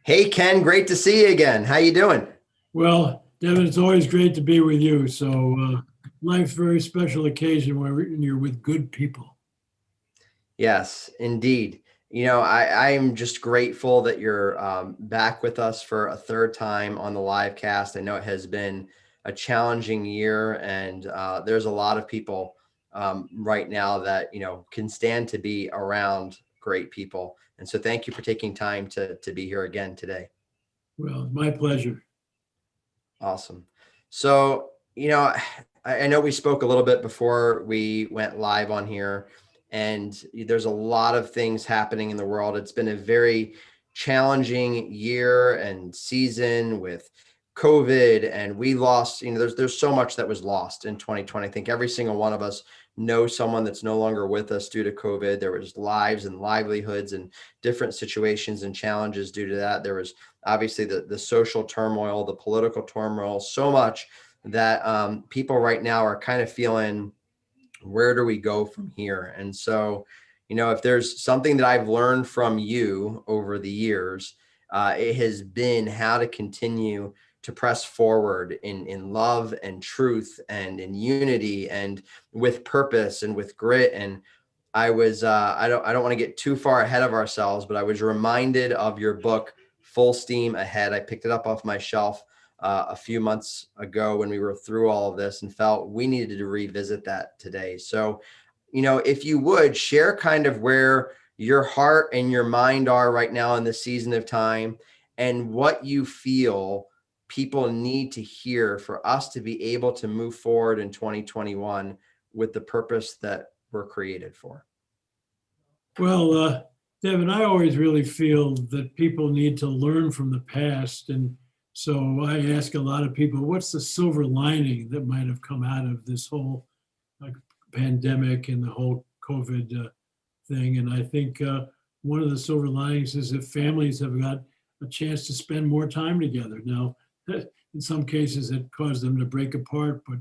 Hey Ken, great to see you again. How you doing? Well, Devin, it's always great to be with you. Life's a very special occasion when you're with good people. Yes, indeed. I'm just grateful that you're back with us for a third time on the live cast. I know it has been a challenging year, and there's a lot of people right now that can stand to be around great people. And so, thank you for taking time to be here again today. Well, my pleasure. Awesome. So, I know we spoke a little bit before we went live on here, and there's a lot of things happening in the world. It's been a very challenging year and season with COVID, and we lost, there's so much that was lost in 2020. I think every single one of us knows someone that's no longer with us due to COVID. There was lives and livelihoods and different situations and challenges due to that. There was obviously the social turmoil, the political turmoil, so much that people right now are kind of feeling, where do we go from here? And so, if there's something that I've learned from you over the years, it has been how to continue to press forward in love and truth and in unity and with purpose and with grit. And I don't want to get too far ahead of ourselves, but I was reminded of your book, Full Steam Ahead. I picked it up off my shelf a few months ago when we were through all of this and felt we needed to revisit that today. So, if you would share kind of where your heart and your mind are right now in this season of time and what you feel people need to hear for us to be able to move forward in 2021 with the purpose that we're created for. Well, Devin, I always really feel that people need to learn from the past. And so I ask a lot of people, what's the silver lining that might have come out of this whole like, pandemic and the whole COVID thing? And I think one of the silver linings is that families have got a chance to spend more time together. Now, in some cases, it caused them to break apart, but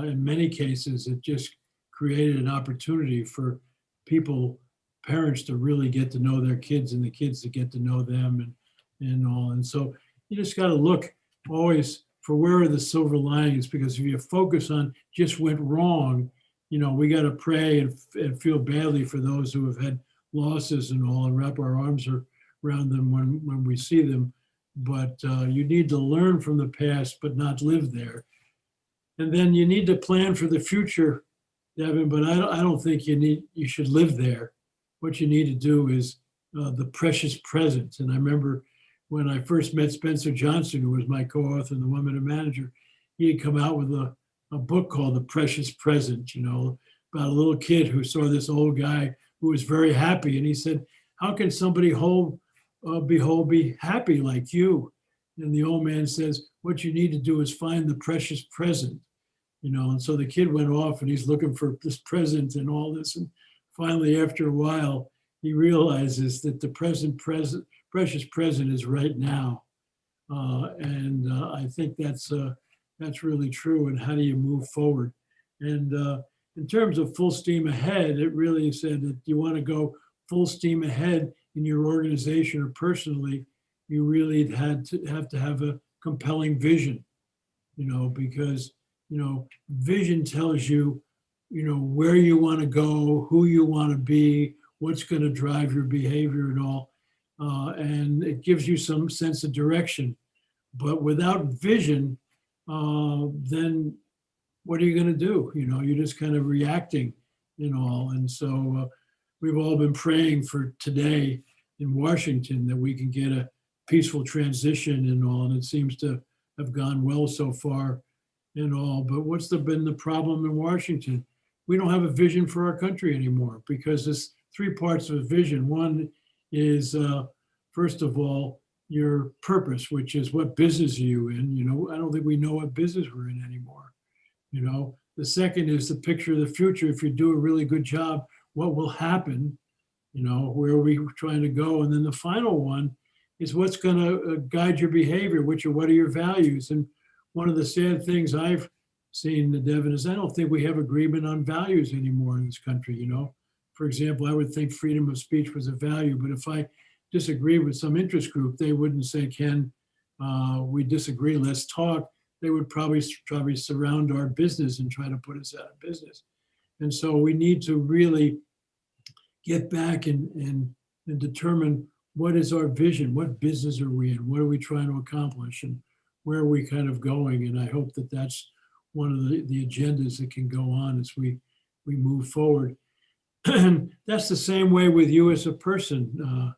in many cases, it just created an opportunity for people, parents, to really get to know their kids and the kids to get to know them and all. And so you just got to look always for where are the silver linings, because if you focus on just went wrong, we got to pray and feel badly for those who have had losses and all, and wrap our arms around them when we see them. But you need to learn from the past, but not live there. And then you need to plan for the future, Devin. But I don't think you should live there. What you need to do is the precious present. And I remember when I first met Spencer Johnson, who was my co-author and the Woman and Manager, he had come out with a book called The Precious Present, about a little kid who saw this old guy who was very happy. And he said, how can somebody be happy like you? And the old man says, what you need to do is find the precious present, And so the kid went off and he's looking for this present and all this. And finally, after a while, he realizes that the precious present is right now. And I think that's really true. And how do you move forward? And in terms of full steam ahead, it really said that you want to go full steam ahead in your organization or personally. You really have to have a compelling vision, because vision tells you, where you want to go, who you want to be, what's going to drive your behavior and all. And it gives you some sense of direction. But without vision, then what are you going to do? You're just kind of reacting and all. And so we've all been praying for today in Washington that we can get a peaceful transition and all. And it seems to have gone well so far and all. But what's been the problem in Washington? We don't have a vision for our country anymore, because there's three parts of a vision. One is, first of all, your purpose, which is what business are you in? I don't think we know what business we're in anymore. The second is the picture of the future. If you do a really good job, what will happen? Where are we trying to go? And then the final one is what's going to guide your behavior, what are your values? And one of the sad things I've seen, Devin, is I don't think we have agreement on values anymore in this country. For example, I would think freedom of speech was a value, but if I disagree with some interest group, they wouldn't say, Ken, we disagree, let's talk. They would probably surround our business and try to put us out of business. And so we need to really get back and determine what is our vision, what business are we in, what are we trying to accomplish, and where are we kind of going. And I hope that that's one of the agendas that can go on as we move forward. And that's the same way with you as a person,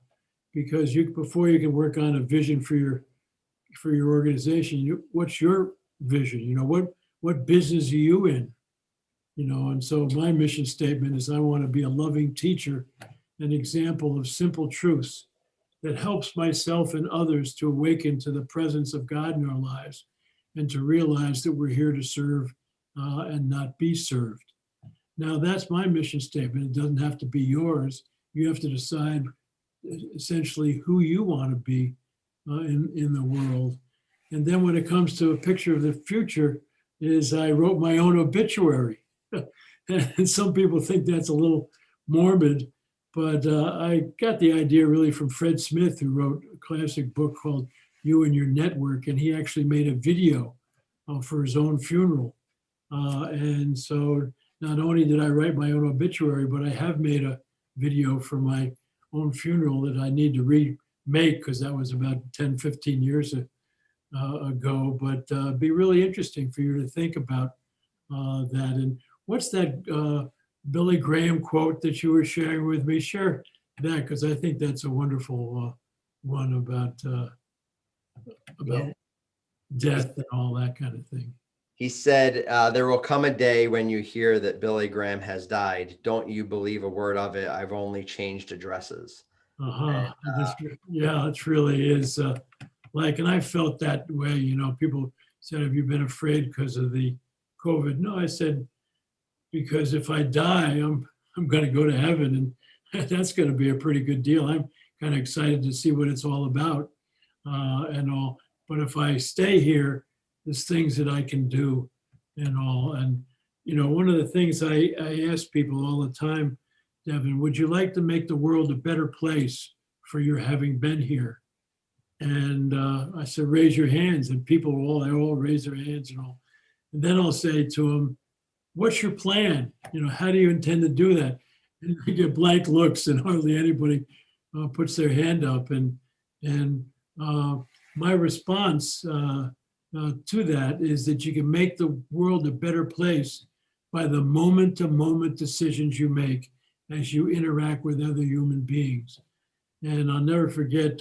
because before you can work on a vision for your organization, what's your vision? What business are you in? And so my mission statement is I want to be a loving teacher, an example of simple truths that helps myself and others to awaken to the presence of God in our lives and to realize that we're here to serve and not be served. Now, that's my mission statement. It doesn't have to be yours. You have to decide essentially who you want to be in the world. And then when it comes to a picture of the future, is I wrote my own obituary. And some people think that's a little morbid, but I got the idea really from Fred Smith, who wrote a classic book called You and Your Network, and he actually made a video for his own funeral. And so not only did I write my own obituary, but I have made a video for my own funeral that I need to remake because that was about 10, 15 years ago. But it'd be really interesting for you to think about that. And what's that Billy Graham quote that you were sharing with me? Share that, because I think that's a wonderful one about death and all that kind of thing. He said, there will come a day when you hear that Billy Graham has died. Don't you believe a word of it. I've only changed addresses. And, it really is and I felt that way. People said, have you been afraid because of the COVID? No, I said, because if I die, I'm going to go to heaven, and that's going to be a pretty good deal. I'm kind of excited to see what it's all about and all. But if I stay here, there's things that I can do and all. And, one of the things I ask people all the time, Davin, would you like to make the world a better place for your having been here? And I said, raise your hands. And people they all raise their hands and all. And then I'll say to them, what's your plan? How do you intend to do that? And I get blank looks and hardly anybody puts their hand up. And my response to that is that you can make the world a better place by the moment-to-moment decisions you make as you interact with other human beings. And I'll never forget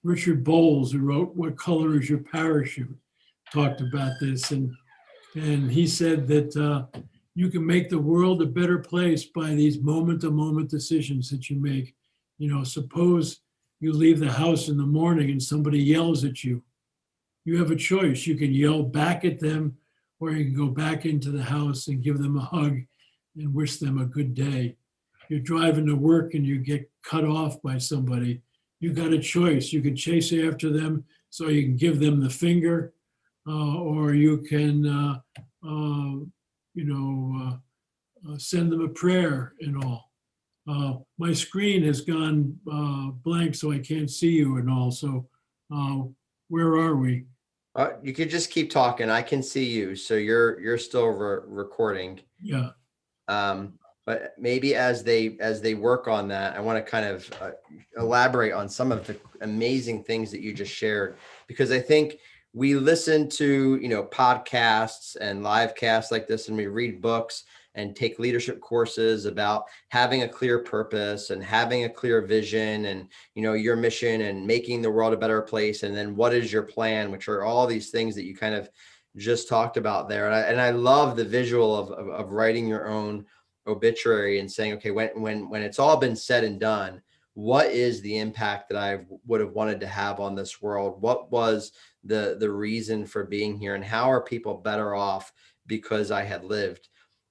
Richard Bowles, who wrote What Color Is Your Parachute, talked about this. And he said that you can make the world a better place by these moment-to-moment decisions that you make. Suppose you leave the house in the morning and somebody yells at you. You have a choice. You can yell back at them, or you can go back into the house and give them a hug and wish them a good day. You're driving to work and you get cut off by somebody. You got a choice. You can chase after them so you can give them the finger, or you can, send them a prayer and all. My screen has gone blank, so I can't see you and all. So where are we? You could just keep talking. I can see you. So you're still recording. Yeah. But maybe as they work on that, I want to kind of elaborate on some of the amazing things that you just shared, because I think we listen to, podcasts and live casts like this, and we read books and take leadership courses about having a clear purpose and having a clear vision and, your mission and making the world a better place. And then what is your plan, which are all these things that you kind of just talked about there. And I love the visual of writing your own obituary and saying, okay, when it's all been said and done, what is the impact that I would have wanted to have on this world? What was the reason for being here, and how are people better off because I had lived?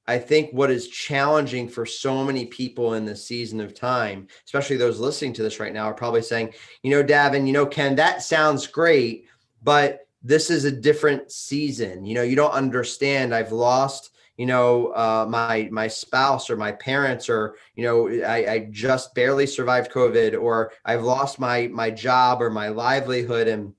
I think what is challenging for so many people in this season of time, especially those listening to this right now, are probably saying, Davin, Ken, that sounds great, but this is a different season. You don't understand. I've lost, my spouse or my parents, or, I just barely survived COVID, or I've lost my job or my livelihood. And,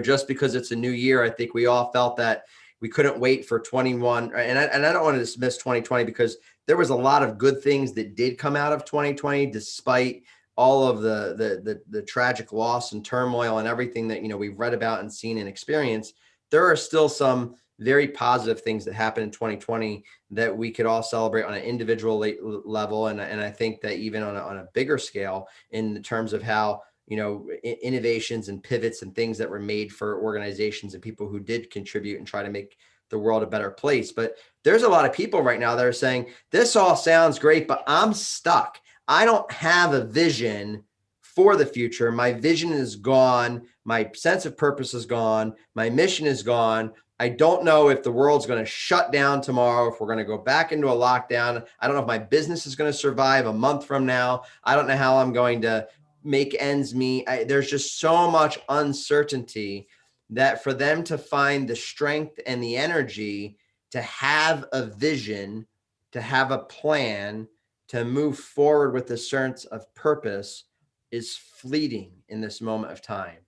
just because it's a new year, I think we all felt that we couldn't wait for 21. And I don't want to dismiss 2020, because there was a lot of good things that did come out of 2020, despite all of the tragic loss and turmoil and everything that, we've read about and seen and experienced. There are still some very positive things that happened in 2020 that we could all celebrate on an individual level. And I think that even on a bigger scale, in terms of how, innovations and pivots and things that were made for organizations and people who did contribute and try to make the world a better place. But there's a lot of people right now that are saying, this all sounds great, but I'm stuck. I don't have a vision for the future. My vision is gone. My sense of purpose is gone. My mission is gone. I don't know if the world's going to shut down tomorrow, if we're going to go back into a lockdown. I don't know if my business is going to survive a month from now. I don't know how I'm going to make ends meet. There's just so much uncertainty that for them to find the strength and the energy to have a vision, to have a plan, to move forward with a sense of purpose is fleeting in this moment of time.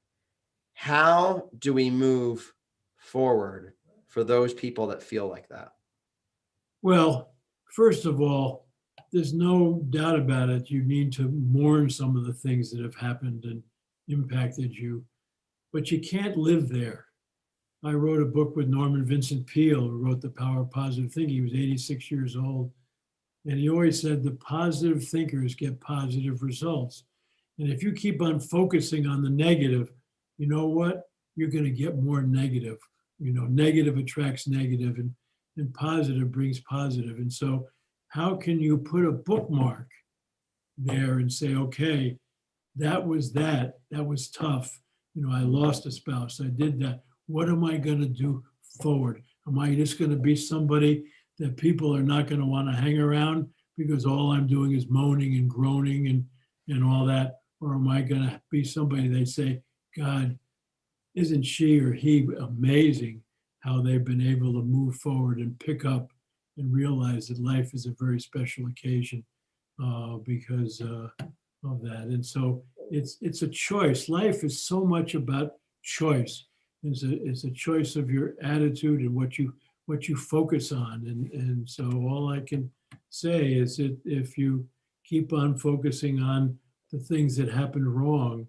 How do we move forward for those people that feel like that? Well, first of all, there's no doubt about it. You need to mourn some of the things that have happened and impacted you, but you can't live there. I wrote a book with Norman Vincent Peale, who wrote The Power of Positive Thinking. He was 86 years old. And he always said the positive thinkers get positive results. And if you keep on focusing on the negative, you know what? You're going to get more negative. Negative attracts negative, and positive brings positive. And so how can you put a bookmark there and say, okay, that was tough. I lost a spouse. I did that. What am I going to do forward? Am I just going to be somebody that people are not going to want to hang around because all I'm doing is moaning and groaning and all that? Or am I going to be somebody they say, God, isn't she or he amazing how they've been able to move forward and pick up and realize that life is a very special occasion because of that. And so it's a choice. Life is so much about choice. It's a choice of your attitude and what you focus on. And so all I can say is that if you keep on focusing on the things that happened wrong,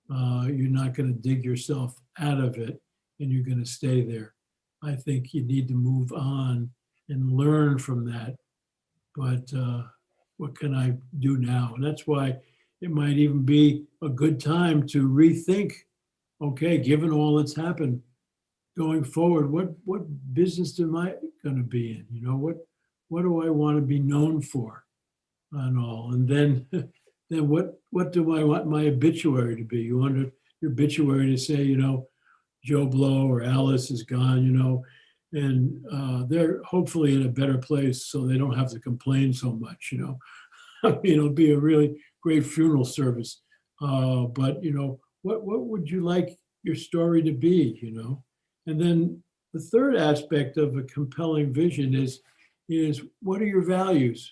you're not going to dig yourself out of it, and you're going to stay there. I think you need to move on and learn from that. But what can I do now? And that's why it might even be a good time to rethink, okay, given all that's happened, going forward, what business am I going to be in? What do I want to be known for and all? And then what do I want my obituary to be? You want your obituary to say, Joe Blow or Alice is gone, and they're hopefully in a better place so they don't have to complain so much, it'll be a really great funeral service. But, what would you like your story to be, And then the third aspect of a compelling vision is what are your values?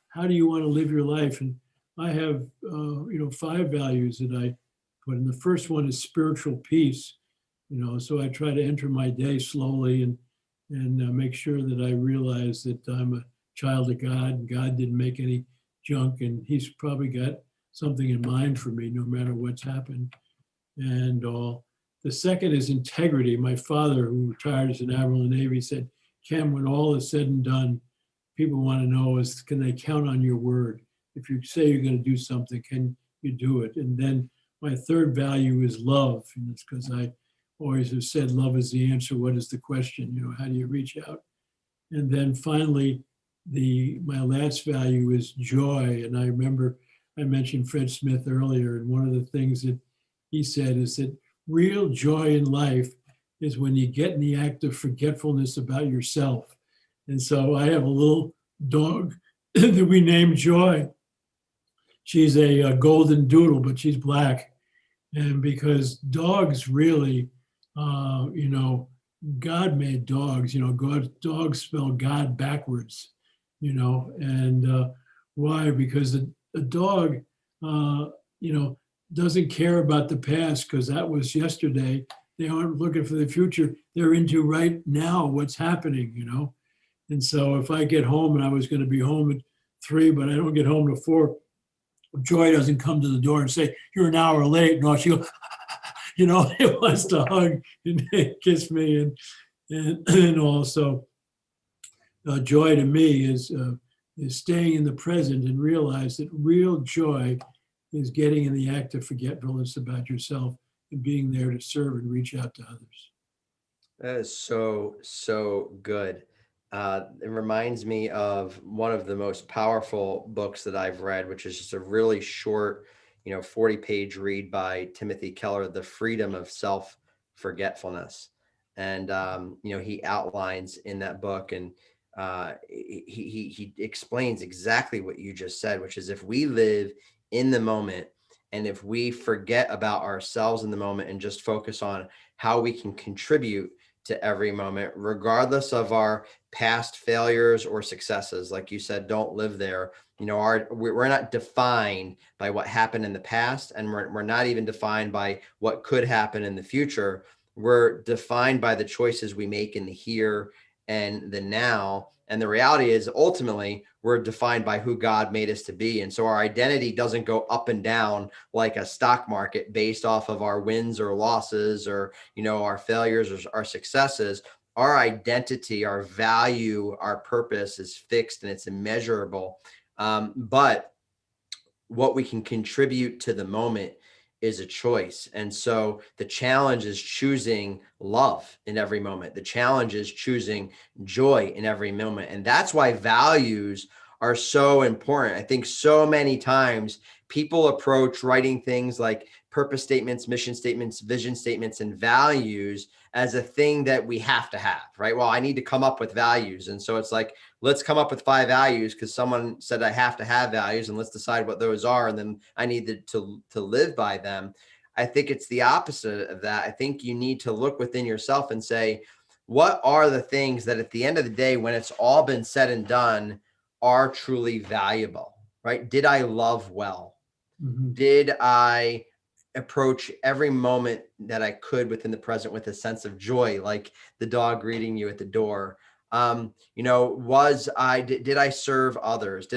How do you want to live your life? And I have, 5 values that I put in. The first one is spiritual peace, so I try to enter my day slowly and make sure that I realize that I'm a child of God, and God didn't make any junk, and he's probably got something in mind for me no matter what's happened. And the second is integrity. My father, who retired as an admiral in the Navy, said, Ken, when all is said and done, people want to know is, can they count on your word? If you say you're going to do something, can you do it? And then my third value is love. And it's because I always have said love is the answer. What is the question? How do you reach out? And then finally, my last value is joy. And I remember I mentioned Fred Smith earlier, and one of the things that he said is that real joy in life is when you get in the act of forgetfulness about yourself. And so I have a little dog that we named Joy. She's a golden doodle, but she's black. And because dogs really, God made dogs, dogs spell God backwards, and why? Because a dog, you know, doesn't care about the past because that was yesterday. They aren't looking for the future. They're into right now, what's happening. And so if I get home and I was going to be home at 3, but I don't get home till 4, Joy doesn't come to the door and say, "You're an hour late." No, she goes, it wants to hug and kiss me and also joy to me is staying in the present and realize that real joy is getting in the act of forgetfulness about yourself and being there to serve and reach out to others. That is so, so good. It reminds me of one of the most powerful books that I've read, which is just a really short, 40-page read by Timothy Keller, The Freedom of Self-Forgetfulness. And, he outlines in that book, and he explains exactly what you just said, which is if we live in the moment and if we forget about ourselves in the moment and just focus on how we can contribute to every moment, regardless of our past failures or successes. Like you said, don't live there. We're not defined by what happened in the past, and we're not even defined by what could happen in the future. We're defined by the choices we make in the here and the now. And the reality is, ultimately, we're defined by who God made us to be. And so our identity doesn't go up and down like a stock market based off of our wins or losses or, our failures or our successes. Our identity, our value, our purpose is fixed and it's immeasurable. But what we can contribute to the moment is a choice. And so the challenge is choosing love in every moment. The challenge is choosing joy in every moment. And that's why values are so important. I think so many times people approach writing things like purpose statements, mission statements, vision statements, and values as a thing that we have to have, right? Well, I need to come up with values. And so it's like, let's come up with 5 values because someone said I have to have values, and let's decide what those are. And then I need to live by them. I think it's the opposite of that. I think you need to look within yourself and say, what are the things that at the end of the day, when it's all been said and done, are truly valuable, right? Did I love well? Mm-hmm. Did I approach every moment that I could within the present with a sense of joy, like the dog greeting you at the door? Did I serve others?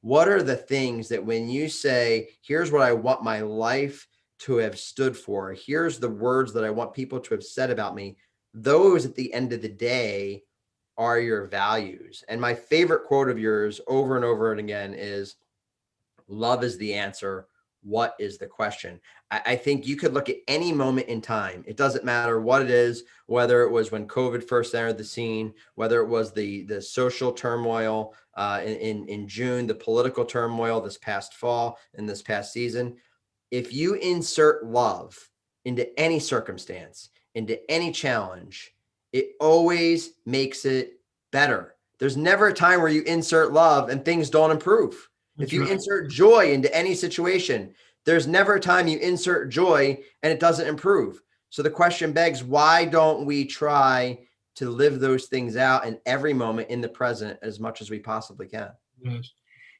What are the things that when you say, here's what I want my life to have stood for, here's the words that I want people to have said about me, those at the end of the day are your values. And my favorite quote of yours over and over and again is, love is the answer. What is the question? I think you could look at any moment in time. It doesn't matter what it is, whether it was when COVID first entered the scene, whether it was the social turmoil in June, the political turmoil this past fall and this past season. If you insert love into any circumstance, into any challenge, it always makes it better. There's never a time where you insert love and things don't improve. That's If you right. insert joy into any situation, there's never a time you insert joy and it doesn't improve. So the question begs, why don't we try to live those things out in every moment in the present as much as we possibly can? Yes.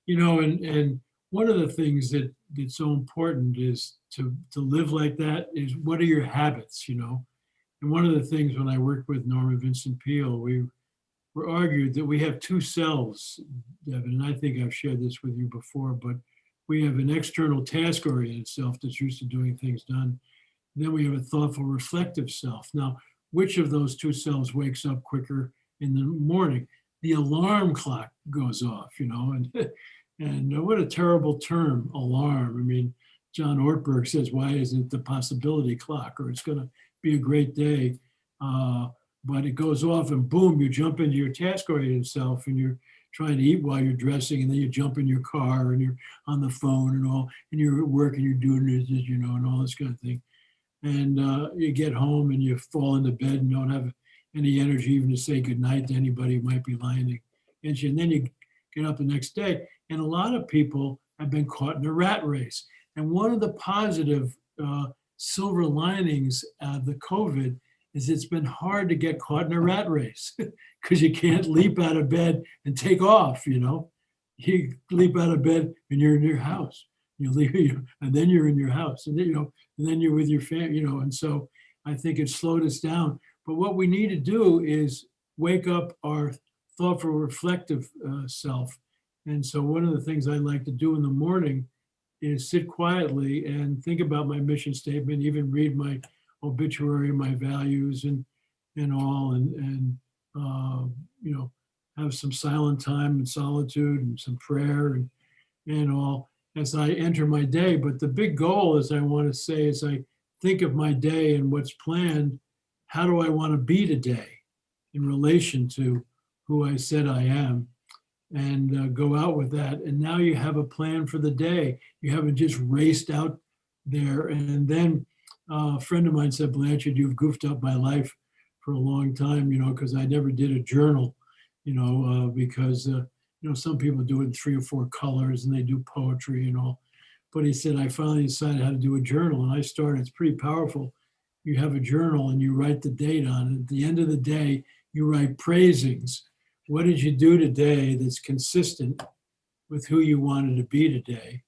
And one of the things that's so important is to live like that is, what are your habits, And one of the things when I worked with Norman Vincent Peale, we were argued that we have 2 selves, Davin, and I think I've shared this with you before, but we have an external task-oriented self that's used to doing things done. Then we have a thoughtful, reflective self. Now, which of those 2 selves wakes up quicker in the morning? The alarm clock goes off, and what a terrible term, alarm. I mean, John Ortberg says, why isn't it the possibility clock? Or it's going to be a great day. But it goes off and boom, you jump into your task-oriented self and you're trying to eat while you're dressing, and then you jump in your car and you're on the phone and all, and you're at work and you're doing this, and all this kind of thing. And you get home and you fall into bed and don't have any energy even to say goodnight to anybody who might be lying against you. And then you get up the next day. And a lot of people have been caught in a rat race. And one of the positive silver linings of the COVID is it's been hard to get caught in a rat race because you can't leap out of bed and take off, you know. You leap out of bed and you're in your house. You leave, and then you're in your house, and then, and then you're with your family, and so I think it slowed us down. But what we need to do is wake up our thoughtful, reflective self. And so one of the things I like to do in the morning is sit quietly and think about my mission statement, even read my obituary, my values, and all, and have some silent time and solitude and some prayer and all as I enter my day. But the big goal, as I want to say, as I think of my day and what's planned, how do I want to be today in relation to who I said I am, and go out with that. And now you have a plan for the day. You haven't just raced out there. And then a friend of mine said, Blanchard, you've goofed up my life for a long time, because I never did a journal, because, some people do it in 3 or 4 colors and they do poetry and all. But he said, I finally decided how to do a journal. And I started, it's pretty powerful. You have a journal and you write the date on it. At the end of the day, you write praisings. What did you do today that's consistent with who you wanted to be today?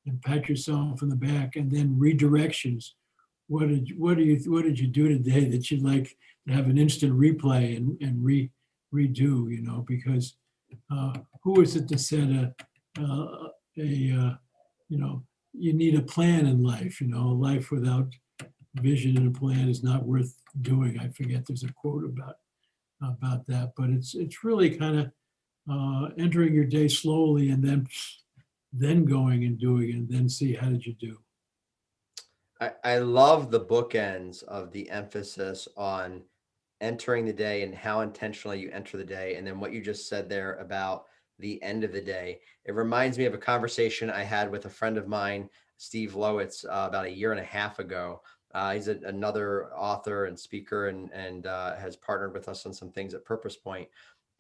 And pat yourself in the back, and then redirections. What did you do today that you'd like to have an instant replay and redo? Because who is it that said you need a plan in life? A life without vision and a plan is not worth doing. I forget. There's a quote about that, but it's really kind of entering your day slowly and then going and doing it, and then see how did you do. I love the bookends of the emphasis on entering the day and how intentionally you enter the day, and then what you just said there about the end of the day. It reminds me of a conversation I had with a friend of mine, Steve Lowitz, about a year and a half ago. He's another author and speaker, and has partnered with us on some things at Purpose Point.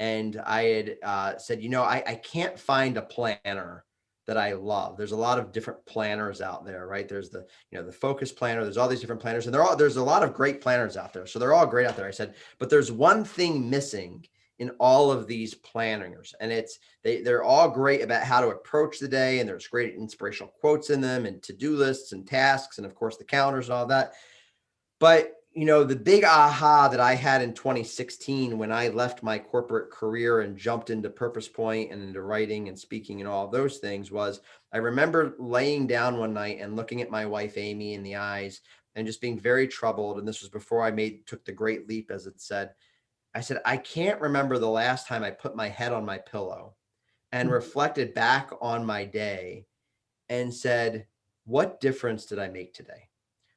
And I had said, I can't find a planner that I love. There's a lot of different planners out there, right? There's the focus planner. There's all these different planners, and there's a lot of great planners out there. So they're all great out there. I said, but there's one thing missing in all of these planners, and they're all great about how to approach the day, and there's great inspirational quotes in them, and to-do lists and tasks, and of course the calendars and all that. But the big aha that I had in 2016 when I left my corporate career and jumped into Purpose Point and into writing and speaking and all of those things was, I remember laying down one night and looking at my wife Amy in the eyes and just being very troubled. And this was before I took the great leap, as it said. I said, I can't remember the last time I put my head on my pillow and reflected back on my day and said, what difference did I make today?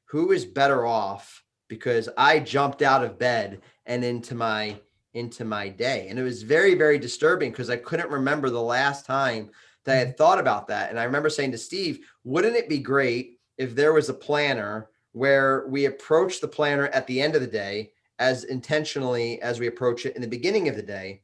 Who is better off because I jumped out of bed and into my day? And it was very, very disturbing because I couldn't remember the last time that I had thought about that. And I remember saying to Steve, wouldn't it be great if there was a planner where we approach the planner at the end of the day as intentionally as we approach it in the beginning of the day,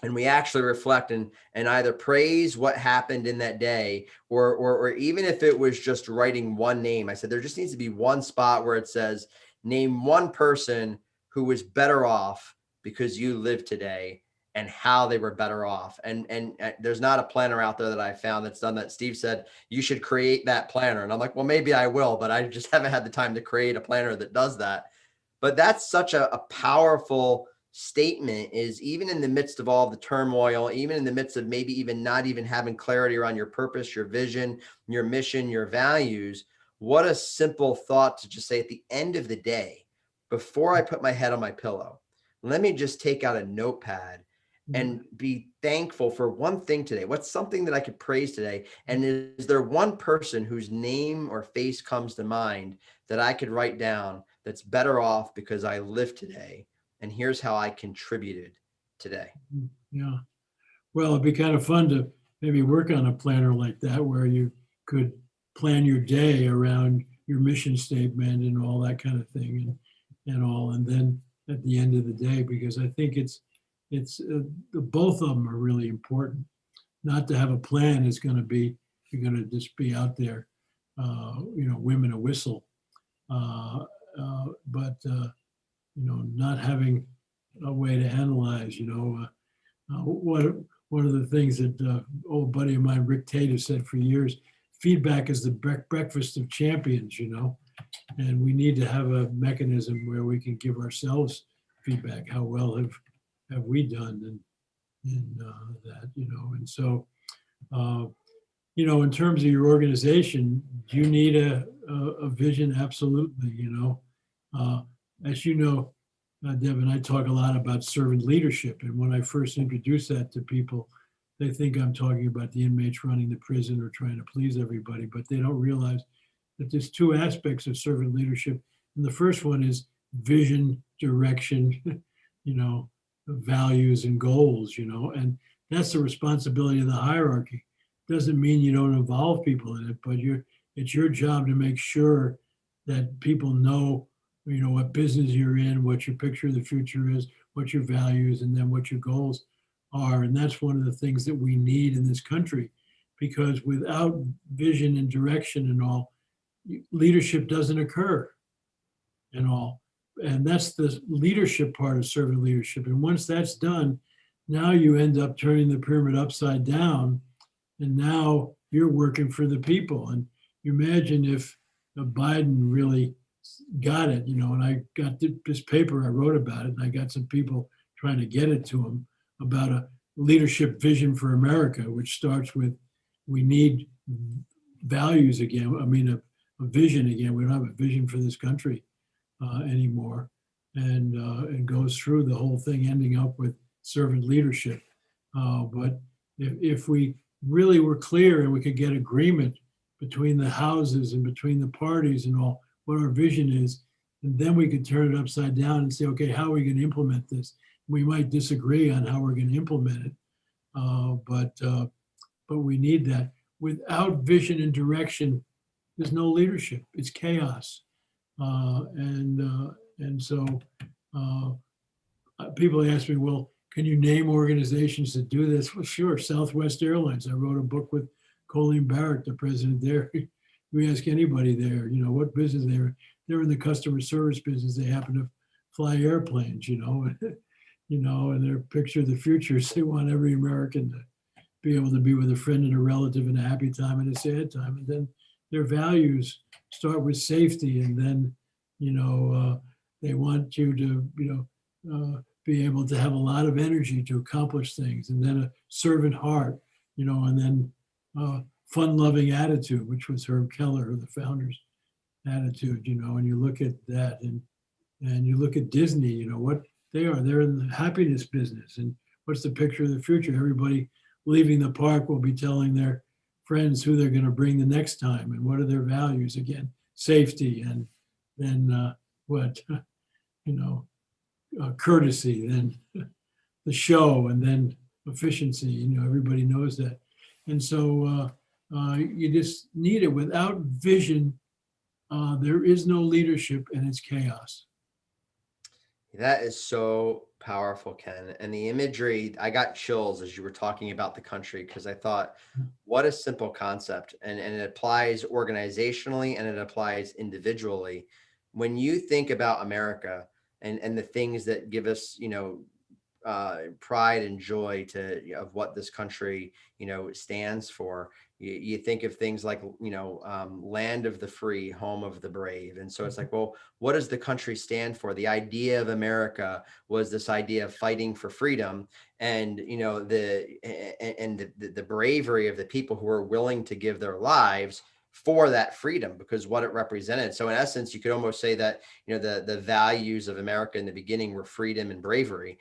and we actually reflect and either praise what happened in that day, or even if it was just writing one name. I said, there just needs to be one spot where it says, name one person who was better off because you lived today, and how they were better off. And there's not a planner out there that I found that's done that. Steve said, you should create that planner. And I'm like, well, maybe I will, but I just haven't had the time to create a planner that does that. But that's such a powerful statement, is even in the midst of all the turmoil, even in the midst of maybe even not even having clarity around your purpose, your vision, your mission, your values, what a simple thought to just say at the end of the day, before I put my head on my pillow, let me just take out a notepad and be thankful for one thing today. What's something that I could praise today? And is there one person whose name or face comes to mind that I could write down that's better off because I lived today? And here's how I contributed today. Yeah. Well, it'd be kind of fun to maybe work on a planner like that, where you could plan your day around your mission statement and all that kind of thing, and all. And then at the end of the day, because I think it's both of them are really important. Not to have a plan is going to be, you're going to just be out there, whimming a whistle. But not having a way to analyze, one of the things that old buddy of mine, Rick Tate, has said for years, feedback is the breakfast of champions, and we need to have a mechanism where we can give ourselves feedback. How well have we done in that, and so, in terms of your organization, do you need a vision? Absolutely. As you know, Devin, I talk a lot about servant leadership. And when I first introduce that to people, they think I'm talking about the inmates running the prison or trying to please everybody, but they don't realize that there's two aspects of servant leadership. And the first one is vision, direction, values and goals, and that's the responsibility of the hierarchy. Doesn't mean you don't involve people in it, but it's your job to make sure that people know, what business you're in, what your picture of the future is, what your values, and then what your goals are. And that's one of the things that we need in this country, because without vision and direction and all, leadership doesn't occur and all. And that's the leadership part of servant leadership. And once that's done, now you end up turning the pyramid upside down, and now you're working for the people. And you imagine if Biden really got it, and I got this paper, I wrote about it, and I got some people trying to get it to him about a leadership vision for America, which starts with, we need values again. I mean, a vision again. We don't have a vision for this country anymore, and goes through the whole thing, ending up with servant leadership. But if we really were clear and we could get agreement between the houses and between the parties and all, what our vision is, and then we could turn it upside down and say, okay, how are we going to implement this? We might disagree on how we're going to implement it, but we need that. Without vision and direction, there's no leadership. It's chaos, and so people ask me, well, can you name organizations that do this? Well, sure. Southwest Airlines. I wrote a book with Colleen Barrett, the president there. We ask anybody there, what business they're in the customer service business. They happen to fly airplanes, and their picture of the future is they want every American to be able to be with a friend and a relative in a happy time and a sad time. And then their values start with safety, and then, they want you to, be able to have a lot of energy to accomplish things, and then a servant heart, and then fun-loving attitude, which was Herb Keller, the founder's attitude, and you look at that, and you look at Disney, what they are. They're in the happiness business. And what's the picture of the future? Everybody leaving the park will be telling their friends who they're going to bring the next time, and what are their values again? Safety, and then courtesy, then the show, and then efficiency. Everybody knows that. And so you just need it. Without vision, there is no leadership, and it's chaos. That is so powerful, Ken. And the imagery, I got chills as you were talking about the country, because I thought, what a simple concept. And it applies organizationally, and it applies individually. When you think about America and the things that give us, pride and joy of what this country, stands for. You think of things like, land of the free, home of the brave. And so it's like, well, what does the country stand for? The idea of America was this idea of fighting for freedom, and, the bravery of the people who are willing to give their lives for that freedom, because what it represented. So in essence, you could almost say that, the values of America in the beginning were freedom and bravery,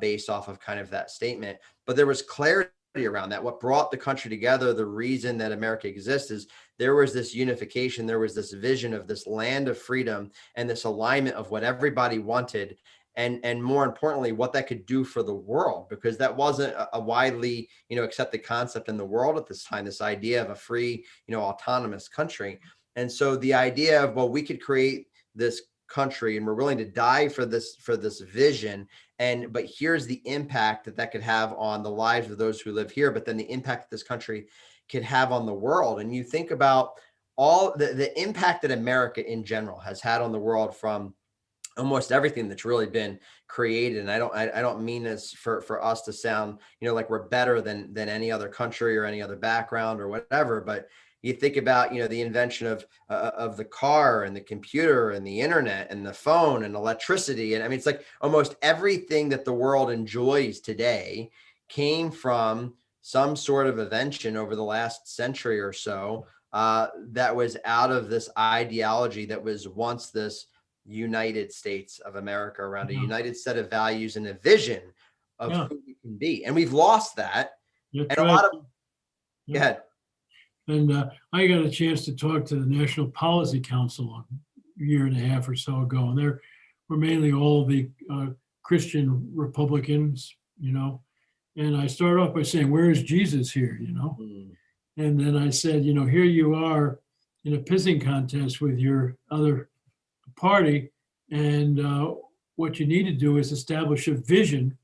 based off of kind of that statement. But there was clarity around that. What brought the country together, the reason that America exists, is there was this unification, there was this vision of this land of freedom, and this alignment of what everybody wanted. And more importantly, what that could do for the world, because that wasn't a widely, accepted concept in the world at this time, this idea of a free, autonomous country. And so the idea of, well, we could create this country, and we're willing to die for this vision. But here's the impact that could have on the lives of those who live here, but then the impact that this country could have on the world. And you think about all the impact that America in general has had on the world, from almost everything that's really been created. And I don't mean this for us to sound, like we're better than any other country or any other background or whatever, but you think about, the invention of the car and the computer and the internet and the phone and electricity. And I mean, it's like almost everything that the world enjoys today came from some sort of invention over the last century or so, that was out of this ideology that was once this United States of America, around a Yeah. united set of values and a vision of Yeah. who we can be. And we've lost that. That's And a right. lot of, Yeah. go ahead. And I got a chance to talk to the National Policy Council a year and a half or so ago, and there were mainly all the Christian Republicans, and I started off by saying, where is Jesus here, Mm, And then I said, here you are in a pissing contest with your other party, and what you need to do is establish a vision,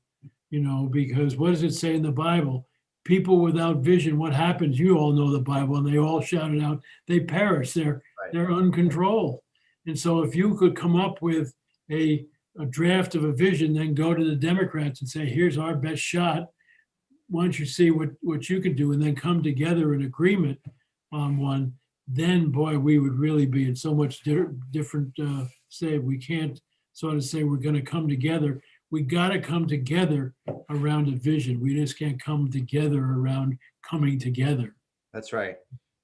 because what does it say in the Bible? People without vision, what happens? You all know the Bible, and they all shouted out, they perish. They're uncontrolled. And so if you could come up with a draft of a vision, then go to the Democrats and say, here's our best shot. Why don't you see what you could do, and then come together in agreement on one, then boy, we would really be in so much different say. We can't sort of say we're going to come together. We got to come together around a vision. We just can't come together around coming together. that's right.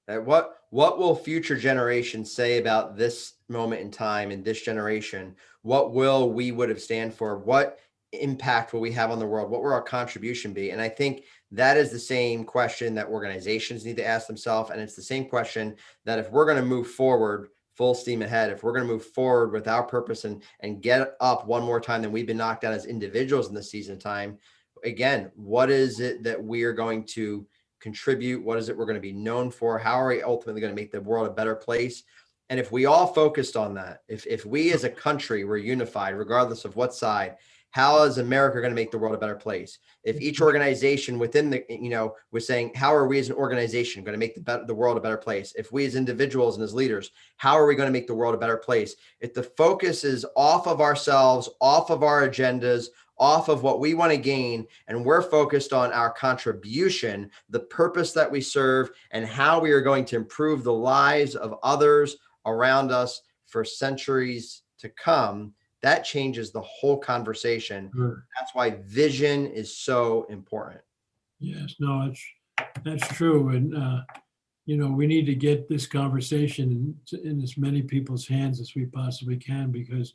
What will future generations say about this moment in time in this generation? What will we would have stand for? What impact will we have on the world? What will our contribution be? And I think that is the same question that organizations need to ask themselves. And it's the same question that if we're going to move forward full steam ahead, if we're going to move forward with our purpose and get up one more time than we've been knocked down as individuals in this season of time, again, what is it that we are going to contribute? What is it we're going to be known for? How are we ultimately going to make the world a better place? And if we all focused on that, if we as a country were unified, regardless of what side, how is America going to make the world a better place? If each organization within the, was saying, how are we as an organization going to make the world a better place? If we as individuals and as leaders, how are we going to make the world a better place? If the focus is off of ourselves, off of our agendas, off of what we want to gain, and we're focused on our contribution, the purpose that we serve, and how we are going to improve the lives of others around us for centuries to come, that changes the whole conversation. Sure. That's why vision is so important. Yes, no, that's true. And, we need to get this conversation in as many people's hands as we possibly can, because,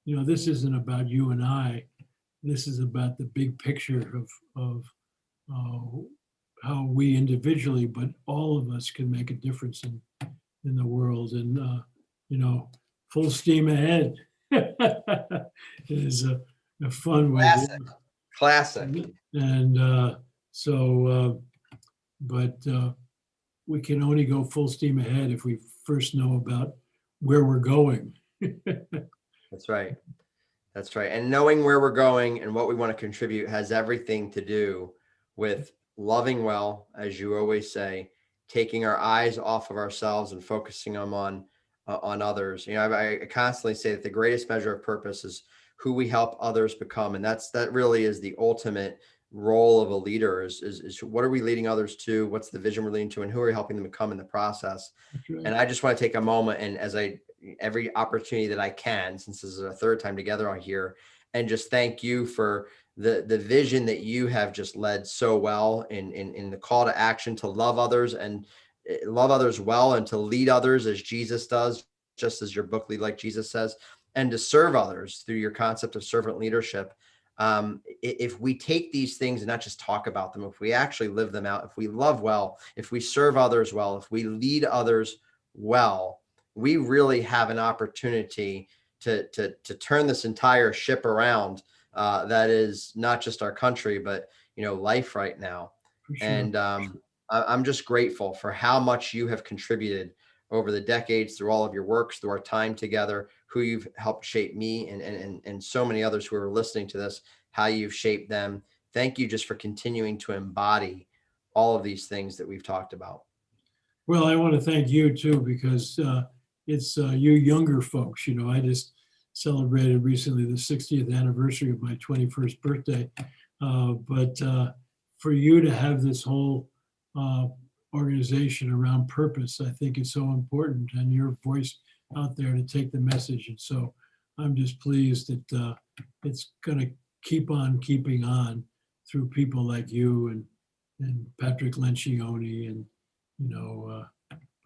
this isn't about you and I. This is about the big picture of how we individually, but all of us can make a difference in the world. And, full steam ahead. It is a fun Classic. with Classic. And but we can only go full steam ahead if we first know about where we're going. That's right. That's right. And knowing where we're going and what we want to contribute has everything to do with loving well, as you always say, taking our eyes off of ourselves and focusing them on others. I constantly say that the greatest measure of purpose is who we help others become. And that really is the ultimate role of a leader is what are we leading others to? What's the vision we're leading to? And who are we helping them become in the process? Right. And I just want to take a moment, and every opportunity that I can, since this is our third time together on here, and just thank you for the vision that you have just led so well in the call to action to love others and love others well, and to lead others as Jesus does, just as your book Lead Like Jesus says, and to serve others through your concept of servant leadership. If we take these things and not just talk about them, if we actually live them out, if we love well, if we serve others well, if we lead others well, we really have an opportunity to turn this entire ship around. That is not just our country, but life right now. For sure. And I'm just grateful for how much you have contributed over the decades through all of your works, through our time together, who you've helped shape me and so many others who are listening to this, how you've shaped them. Thank you just for continuing to embody all of these things that we've talked about. Well, I want to thank you too, because it's you younger folks, I just celebrated recently the 60th anniversary of my 21st birthday. But for you to have this whole organization around purpose, I think is so important, and your voice out there to take the message. And so I'm just pleased that it's going to keep on keeping on through people like you and Patrick Lencioni and,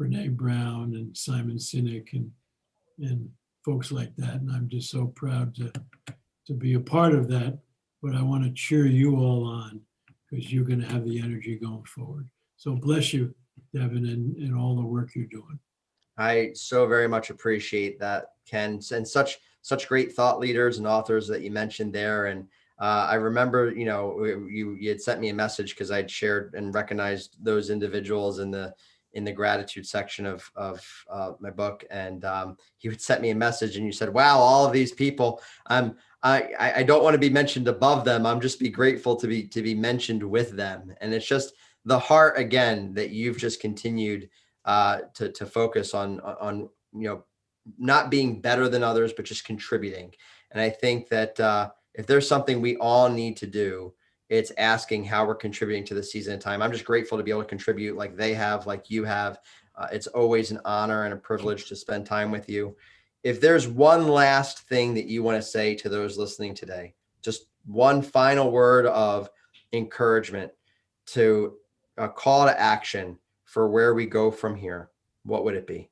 Brene Brown and Simon Sinek and folks like that. And I'm just so proud to be a part of that. But I want to cheer you all on because you're going to have the energy going forward. So bless you, Davin, and all the work you're doing. I so very much appreciate that, Ken, and such great thought leaders and authors that you mentioned there. And I remember, you had sent me a message because I'd shared and recognized those individuals in the gratitude section of my book, and you had sent me a message, and you said, "Wow, all of these people, I don't want to be mentioned above them. I'm just be grateful to be mentioned with them." And it's just the heart again that you've just continued to focus on not being better than others, but just contributing. And I think that if there's something we all need to do, it's asking how we're contributing to the season of time. I'm just grateful to be able to contribute like they have, like you have. It's always an honor and a privilege to spend time with you. If there's one last thing that you want to say to those listening today, just one final word of encouragement to a call to action for where we go from here, what would it be?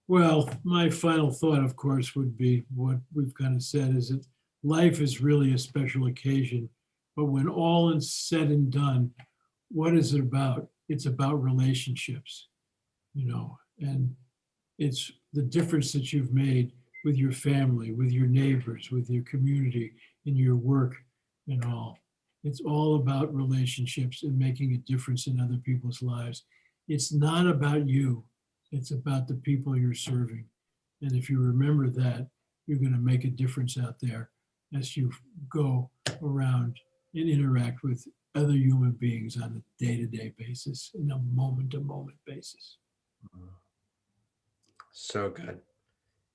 Well, my final thought, of course, would be what we've kind of said is that life is really a special occasion. But when all is said and done, what is it about? It's about relationships, and it's the difference that you've made with your family, with your neighbors, with your community, in your work and all. It's all about relationships and making a difference in other people's lives. It's not about you. It's about the people you're serving. And if you remember that, you're going to make a difference out there as you go around and interact with other human beings on a day-to-day basis, in a moment-to-moment basis. So good.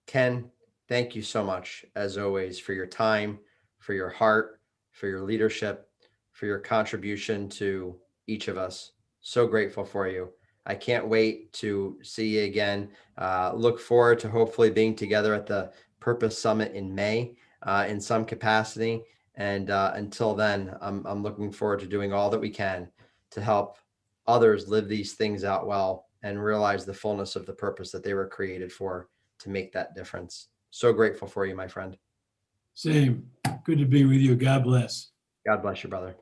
Ken, thank you so much, as always, for your time, for your heart, for your leadership, for your contribution to each of us. So grateful for you. I can't wait to see you again. Look forward to hopefully being together at the Purpose Summit in May in some capacity. And until then, I'm looking forward to doing all that we can to help others live these things out well and realize the fullness of the purpose that they were created for, to make that difference. So grateful for you, my friend. Same. Good to be with you. God bless. God bless you, brother.